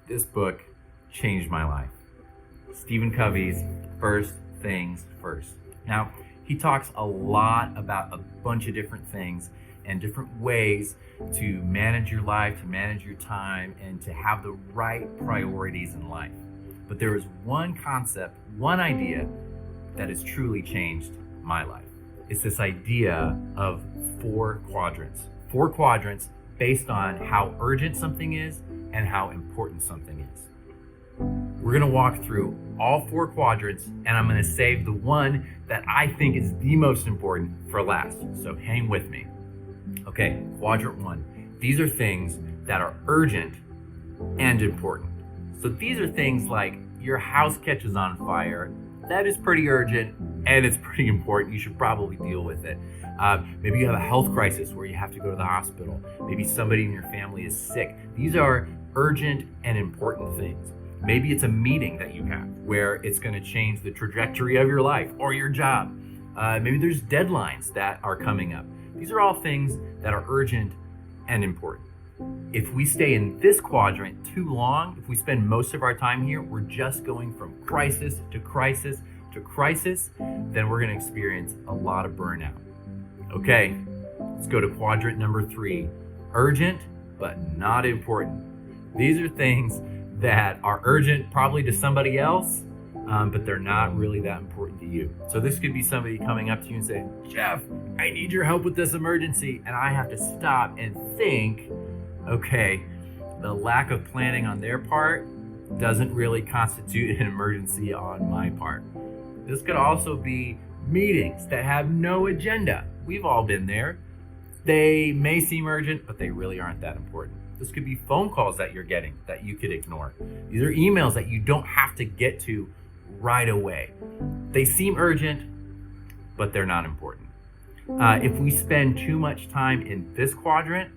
This book changed my life. Stephen Covey's First Things First. Now, he talks a lot about a bunch of different things and different ways to manage your life, to manage your time, and to have the right priorities in life. But there is one concept, one idea that has truly changed my life. It's this idea of 4 quadrants. 4 quadrants based on how urgent something is and how important something is. We're gonna walk through all 4 quadrants, and I'm gonna save the one that I think is the most important for last. So hang with me. Okay, quadrant 1. These are things that are urgent and important. So these are things like your house catches on fire. That is pretty urgent and it's pretty important. You should probably deal with it. Maybe you have a health crisis where you have to go to the hospital. Maybe somebody in your family is sick. These are urgent and important things. Maybe it's a meeting that you have where it's going to change the trajectory of your life or your job. Maybe there's deadlines that are coming up. These are all things that are urgent and important. If we stay in this quadrant too long, if we spend most of our time here, we're just going from crisis to crisis to crisis, then we're going to experience a lot of burnout. Okay, let's go to quadrant number 3. Urgent, but not important. These are things that are urgent probably to somebody else, but they're not really that important to you. So this could be somebody coming up to you and saying, Jeff, I need your help with this emergency. And I have to stop and think, okay, the lack of planning on their part doesn't really constitute an emergency on my part. This could also be meetings that have no agenda. We've all been there. They may seem urgent, but they really aren't that important. This could be phone calls that you're getting that you could ignore. These are emails that you don't have to get to right away. They seem urgent, but they're not important. If we spend too much time in this quadrant,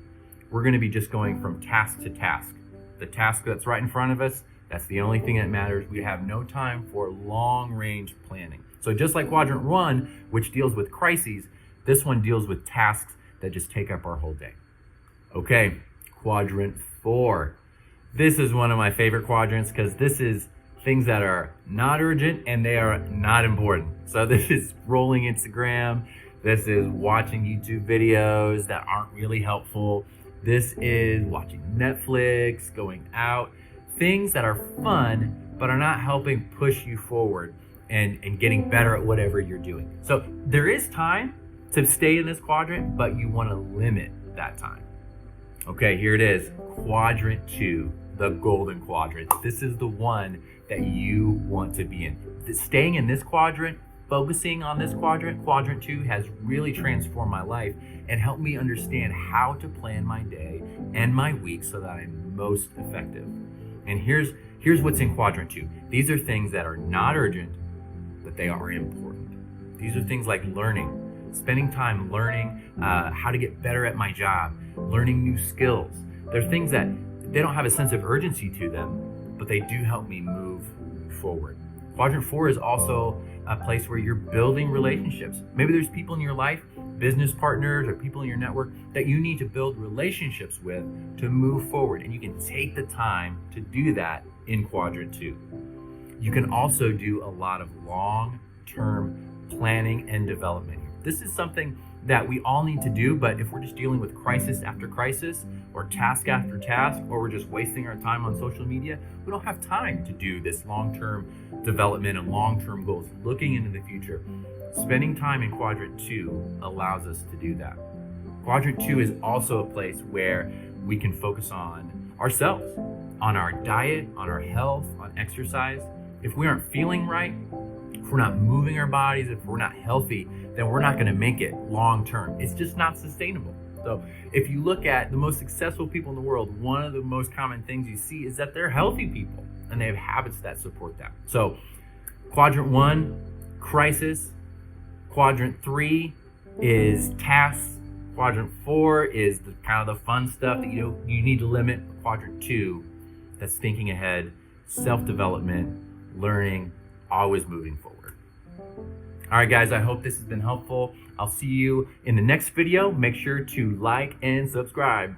we're going to be just going from task to task. The task that's right in front of us, that's the only thing that matters. We have no time for long-range planning. So just like quadrant 1, which deals with crises, this one deals with tasks that just take up our whole day. Okay, quadrant 4. This is one of my favorite quadrants because this is things that are not urgent and they are not important. So this is rolling Instagram. This is watching YouTube videos that aren't really helpful. This is watching Netflix, going out, things that are fun, but are not helping push you forward and getting better at whatever you're doing. So there is time to stay in this quadrant, but you want to limit that time. Okay, here it is, quadrant 2, the golden quadrant. This is the one that you want to be in. Staying in this quadrant, focusing on this quadrant, quadrant 2, has really transformed my life and helped me understand how to plan my day and my week so that I'm most effective. And here's what's in quadrant 2. These are things that are not urgent, but they are important. These are things like learning, spending time learning how to get better at my job, learning new skills. They're things that they don't have a sense of urgency to them, but they do help me move forward. Quadrant 4 is also a place where you're building relationships. Maybe there's people in your life, business partners or people in your network that you need to build relationships with to move forward. And you can take the time to do that in quadrant 2. You can also do a lot of long-term planning and development here. This is something that we all need to do, but if we're just dealing with crisis after crisis or task after task, or we're just wasting our time on social media, we don't have time to do this long-term development and long-term goals, looking into the future. Spending time in quadrant 2 allows us to do that. Quadrant 2 is also a place where we can focus on ourselves, on our diet, on our health, on exercise. If we aren't feeling right, if we're not moving our bodies, if we're not healthy, then we're not going to make it long term. It's just not sustainable. So if you look at the most successful people in the world, one of the most common things you see is that they're healthy people and they have habits that support that. So quadrant 1, crisis. Quadrant 3 is tasks. Quadrant 4 is the kind of the fun stuff that you need to limit. Quadrant 2, that's thinking ahead, self-development, learning, always moving forward. All right, guys, I hope this has been helpful. I'll see you in the next video. Make sure to like and subscribe.